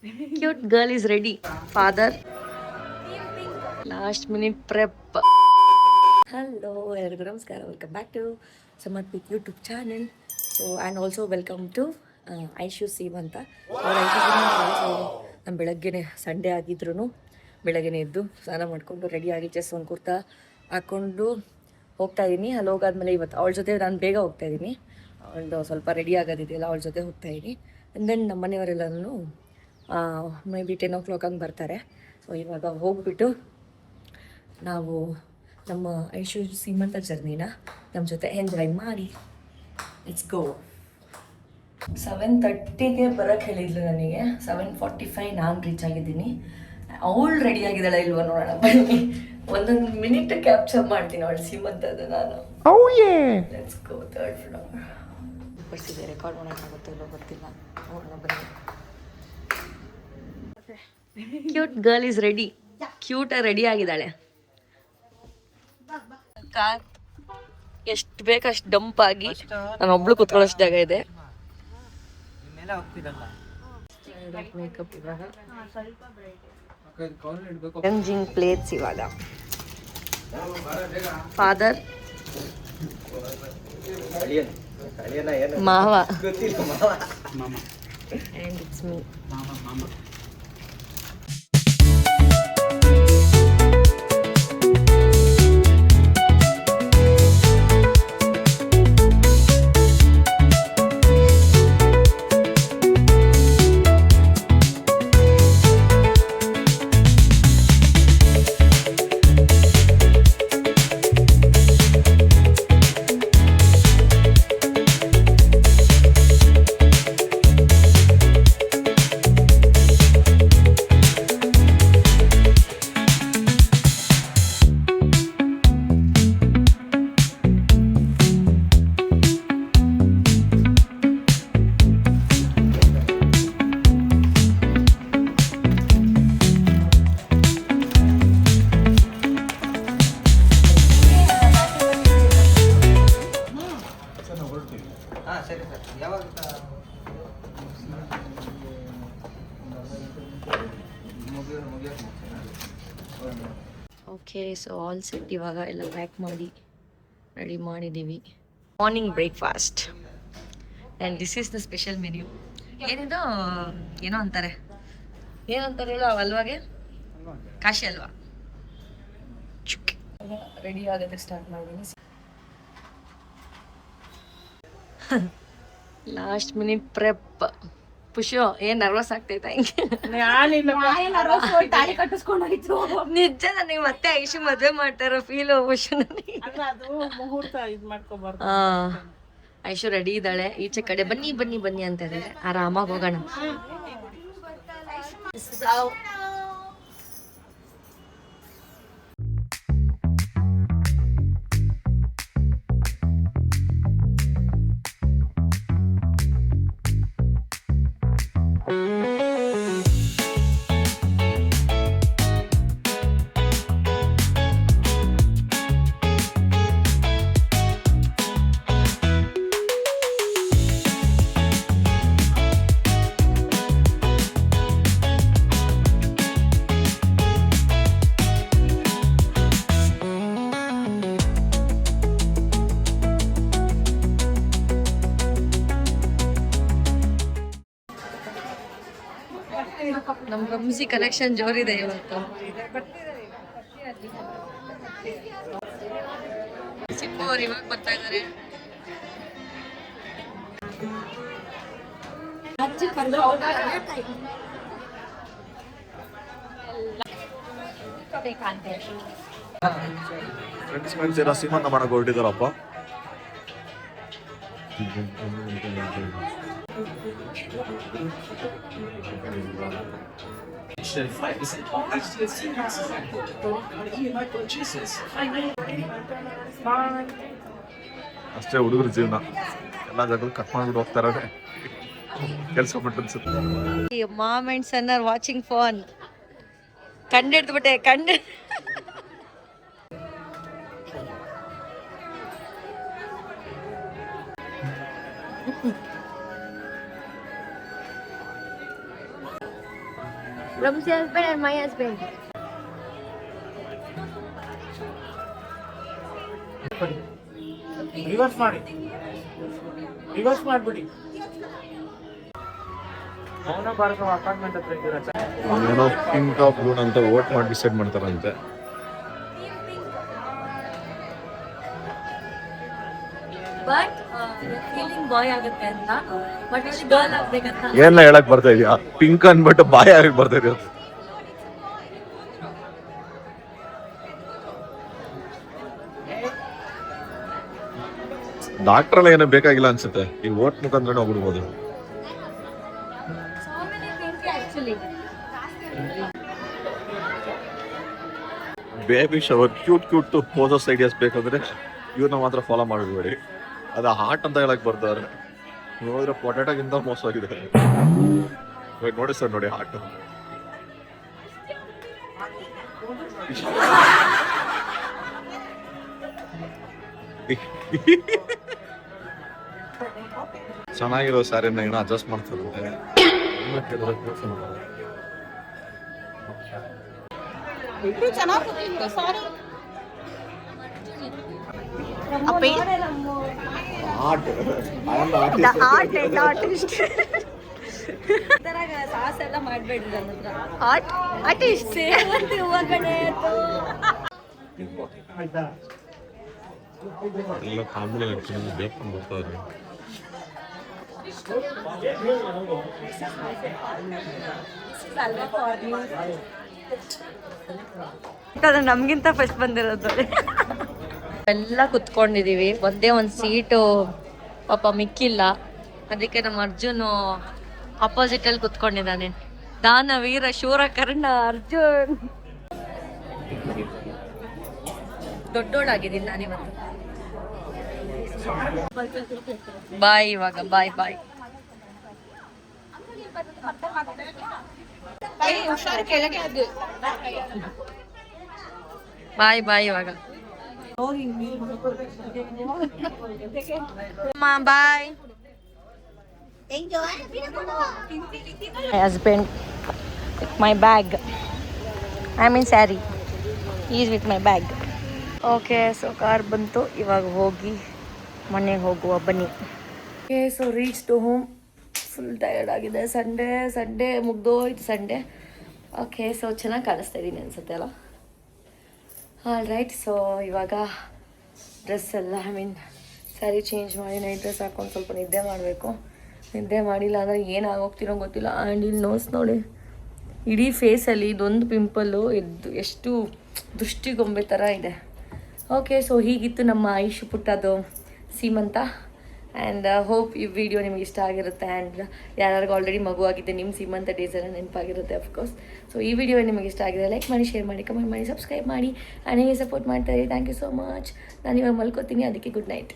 Cute girl is ready. Father. Last minute prep. Hello, everyone. Namaskar. Welcome back to Samarpit YouTube channel. So, and also welcome to Aishu ಸೀಮ್ ಅಂತ. ಅವ್ರ Aishu seem ನಾನು ಬೆಳಗ್ಗೆನೆ Sunday ಆಗಿದ್ರು ಬೆಳಗ್ಗೆನೆ ಎದ್ದು ಸ್ನಾನ ಮಾಡಿಕೊಂಡು ರೆಡಿಯಾಗಿ ಜಸ್ಟ್ ಒಂದು ಕುರ್ತಾ ಹಾಕ್ಕೊಂಡು ಹೋಗ್ತಾ ಇದ್ದೀನಿ. ಅಲ್ಲಿ ಹೋಗಾದ್ಮೇಲೆ ಇವತ್ತು ಅವಳ ಜೊತೆ ನಾನು ಬೇಗ ಹೋಗ್ತಾ ಇದ್ದೀನಿ. ಅವಳದು ಸ್ವಲ್ಪ ರೆಡಿ ಆಗೋದಿದೆಯಲ್ಲ, ಅವಳ ಜೊತೆ ಹೋಗ್ತಾ ಇದ್ದೀನಿ. ಆ್ಯಂಡ್ ದೆನ್ ನಮ್ಮ ಮನೆಯವರೆಲ್ಲರೂ ಮೇ ಬಿ 10 o'clock ಹಂಗೆ ಬರ್ತಾರೆ. ಸೊ ಇವಾಗ ಹೋಗ್ಬಿಟ್ಟು ನಾವು ನಮ್ಮ ಐಶು ಸೀಮಂತ ಜರ್ನಿನ ನಮ್ಮ ಜೊತೆ ಎಂಜಾಯ್ ಮಾಡಿ ಇಟ್ಸ್ ಗೋ. 7:30ಗೆ ಬರೋಕ್ಕೆ ಹೇಳಿದ್ಲು ನನಗೆ. 7:45 ನಾನು ರೀಚ್ ಆಗಿದ್ದೀನಿ. ಅವಳು ರೆಡಿ ಆಗಿದ್ದಾಳೆ ಇಲ್ವ ನೋಡೋಣ ಬನ್ನಿ. ಒಂದೊಂದು ಮಿನಿಟ್ ಕ್ಯಾಪ್ಚರ್ ಮಾಡ್ತೀನಿ ಅವಳು ಸೀಮಂತದ ನಾನು. Let's go. 3rd floor ಬರ್ಸಿದೆ. ರೆಕಾರ್ಡ್ ಮಾಡೋಕ್ಕಾಗುತ್ತೋ ಇಲ್ಲೋ ಗೊತ್ತಿಲ್ಲ. ನೋಡೋಣ ಬನ್ನಿ. Cute girl is ready. Cute ready ಆಗಿದ್ದಾಳೆ. ಕಾರ್ ಎಷ್ಟು ಬೇಕಷ್ಟು ಡಂಪ್ ಆಗಿ ನಾನು ಒಬ್ಳು ಕುತ್ಕೊಳ್ಳೋಷ್ಟು ಜಾಗ ಇದೆ. ಮೇಕಪ್ ಇವಾಗ ರಂಜಿಂಗ್ ಪ್ಲೇಟ್ಸ್ ಇವಾಗ. ಫಾದರ್ ಮಾವ and it's me. Okay, so all set. ಇವಾಗ ಎಲ್ಲ ಪ್ಯಾಕ್ ಮಾಡಿ ರೆಡಿ ಮಾಡಿದ್ದೀವಿ. Morning breakfast and this is the special menu. ಏನಿದು ಏನೋ ಅಂತಾರೆ ಹೇಳು ಅಲ್ವಾಗೆ? ಕಾಶಿ ಅಲ್ವಾ? ರೆಡಿ ಆಗೋದಕ್ಕೆ ಸ್ಟಾರ್ಟ್ ಮಾಡಿದ್ದೀನಿ. Last minute prep. ಪುಷು ಏನ್ ನರ್ವಸ್ ಆಗ್ತೈತಾ? ನಿಜ ನನಗೆ ಮತ್ತೆ ಐಶು ಮದ್ವೆ ಮಾಡ್ತಾರೋ ಫೀಲ್ ಪುಷು ನನಗೆ. ಐಶು ರೆಡಿ ಇದ್ದಾಳೆ. ಈಚೆ ಕಡೆ ಬನ್ನಿ ಬನ್ನಿ ಬನ್ನಿ ಅಂತ ಇದ್ದಾರೆ. ಆರಾಮಾಗಿ ಹೋಗೋಣ. ನಮ್ ರಂಜಿ ಕಲೆಕ್ಷನ್ ಜೋರಿದೆ ಇವತ್ತು. ಚಿಕ್ಕವರು ಇವಾಗ ಬರ್ತಾ ಇದಾರೆ. ಫ್ರೆಂಡ್ಸ್ ಎಲ್ಲ ಸೀಮಂತ ಮಾಡಕ್ ಹೊರಟಿದಾರಪ್ಪ. ಅಷ್ಟೇ ಹುಡುಗರ ಜೀವನ. ಎಲ್ಲ ಜಾಗ ಕಟ್ ಮಾಡ್ಬಿಟ್ಟು ಹೋಗ್ತಾರೆ. ಕೆಲಸ ಬಿಟ್ಟು ಅನ್ಸುತ್ತೆ. Mom and son are watching phone. ಕಂಡಿಡ್ದ್ಬಿಟ್ಟೆ Ramsey husband and my husband. Reverse ಮಾಡ್ಬಿಡಿ ಮೌನ ಭಾರತ ಅಪಾರ್ಟ್ಮೆಂಟ್ ಹತ್ರ ಇದ್ದೀರಾ ಏನೋ ಪಿಂಕ್ ಆಫ್ ಬ್ಲೂನ್ ಅಂತ ವೋಟ್ ಮಾಡಿ ಡಿಸೈಡ್ ಮಾಡ್ತಾರಂತೆ. But feeling boy ಆಗುತ್ತೆ ಅಂತ. But ಇಲ್ಲಿ girl ಆಗ್ಬೇಕಂತ. ಏನ ಹೇಳಕ್ ಬರ್ತಾ ಇದೀಯಾ? ಪಿಂಕ್ ಅನ್ಬಿಟ್ಟು ಬಾಯ್ ಆಗಕ್ ಬರ್ತಾ ಇದೆಯಾ? ಡಾಕ್ಟರ್ ಎಲ್ಲ ಏನೋ ಬೇಕಾಗಿಲ್ಲ ಅನ್ಸುತ್ತೆ. ಈ ವೋಟ್ ಮುಖಾಂತರ ಹೋಗ್ಬಿಡ್ಬೋದು. So many things actually. Baby shower cute possess ideas ಬೇಕಾದ್ರೆ ಇವ್ರನ್ನ ಮಾತ್ರ ಫಾಲೋ ಮಾಡಬೇಡಿ. ಅದು ಹಾರ್ಟ್ ಅಂತ ಹೇಳಕ್ ಬರ್ತಾರೆ. ನೋಡಿದ್ರೆ ಪೊಟ್ಯಾಟೋಗಿಂತ ಮೋಸವಾಗಿದೆ. ನೋಡಿ ಸರ್, ನೋಡಿ ಹಾರ್ಟ್. ಚೆನ್ನಾಗಿರೋ ಸ್ಯಾರಿನ ಏನೋ ಅಡ್ಜಸ್ಟ್ ಮಾಡ್ತಾರೆ. ಸಾಸ್ ಎಲ್ಲ ಮಾಡ್ಬೇಡ್ರಿ ನನ್ನ ಹತ್ರ. ಆರ್ಟಿಸ್ಟ್ ಸೇವಂತಿ ಹೂವ ಕಡೆ ಎಲ್ಲ ಕಾಂಬಳಿ ಬೇಕು ಬರ್ತಾರೆ. ನಮ್ಗಿಂತ ಫಸ್ಟ್ ಬಂದಿರೋದು. ಎಲ್ಲ ಕುತ್ಕೊಂಡಿದೀವಿ. ಒಂದೇ ಒಂದು ಸೀಟು ಪಾಪ ಮಿಕ್ಕಿಲ್ಲ. ಅದಕ್ಕೆ ನಮ್ಮ ಅರ್ಜುನ್ ಅಪೋಸಿಟ್ ಅಲ್ಲಿ ಕುತ್ಕೊಂಡಿದ್ದಾನೆ. ದಾನವೀರ ಶೂರ ಕರ್ಣ ಅರ್ಜುನ್. ದೊಡ್ಡೋಳಾಗಿದ್ದೀನಿ ನಾನಿವತ್ತು. ಬಾಯ್ ಇವಾಗ, ಬಾಯ್ ಬಾಯ್. ಬಾಯ್ ಬಾಯ್ ಇವಾಗ. ಬಾಯ್. My husband with my bag. I'm in saree. He is with my bag. Okay, so car ಬಂತು. ಇವಾಗ ಹೋಗಿ ಮನೆಗೆ ಹೋಗುವ ಬನ್ನಿ. Okay, so reach to home. Full tired ಆಗಿದೆ. ಸಂಡೇ ಮುಗ್ದೋಯ್ತು ಸಂಡೇ. ಓಕೆ, ಸೊ ಚೆನ್ನಾಗಿ ಕಾಣಿಸ್ತಾ ಇದ್ದೀನಿ ಅನ್ಸುತ್ತೆ ಅಲ್ಲ. All right. ಸೊ ಇವಾಗ ಡ್ರೆಸ್ ಎಲ್ಲ ಸ್ಯಾರಿ ಚೇಂಜ್ ಮಾಡಿ ನೈಟ್ ಡ್ರೆಸ್ ಹಾಕೊಂಡು ಸ್ವಲ್ಪ ನಿದ್ದೆ ಮಾಡಬೇಕು. ನಿದ್ದೆ ಮಾಡಿಲ್ಲ ಅಂದರೆ ಏನಾಗೋಗ್ತಿರೋ ಗೊತ್ತಿಲ್ಲ. ಆ್ಯಂಡ್ ಇಲ್ಲಿ ನೋಸ್ ನೋಡಿ, ಇಡೀ ಫೇಸಲ್ಲಿ ಇದೊಂದು ಪಿಂಪಲ್ಲು ಎಷ್ಟು ದೃಷ್ಟಿಗೊಂಬೆ ಥರ ಇದೆ. ಓಕೆ, ಸೊ ಹೀಗಿತ್ತು ನಮ್ಮ ಐಶು ಪುಟ್ಟದು ಸೀಮಂತ. ಆ್ಯಂಡ್ ಹೋಪ್ ಈ ವಿಡಿಯೋ ನಿಮಗೆ ಇಷ್ಟ ಆಗಿರುತ್ತೆ. ಆ್ಯಂಡ್ ಯಾರ್ಯಾರಿಗೂ ಆಲ್ರೆಡಿ ಮಗು ಆಗಿದೆ ನಿಮ್ಮ ಸೀಮಂತ ಡೇಸ್ ಎಲ್ಲ ನೆನಪಾಗಿರುತ್ತೆ ಅಫ್ಕೋರ್ಸ್. ಸೊ ಈ ವಿಡಿಯೋ ನಿಮಗೆ ಇಷ್ಟ ಆಗಿದೆ ಲೈಕ್ ಮಾಡಿ, ಶೇರ್ ಮಾಡಿ, ಕಮೆಂಟ್ ಮಾಡಿ, ಸಬ್ಸ್ಕ್ರೈಬ್ ಮಾಡಿ ಆ್ಯಂಡ್ ಹೀಗೆ ಸಪೋರ್ಟ್ ಮಾಡ್ತಾಯಿರಿ. Thank you so much. ನಾನು ಇವಾಗ ಮಲ್ಕೋತೀನಿ, ಅದಕ್ಕೆ ಗುಡ್ ನೈಟ್.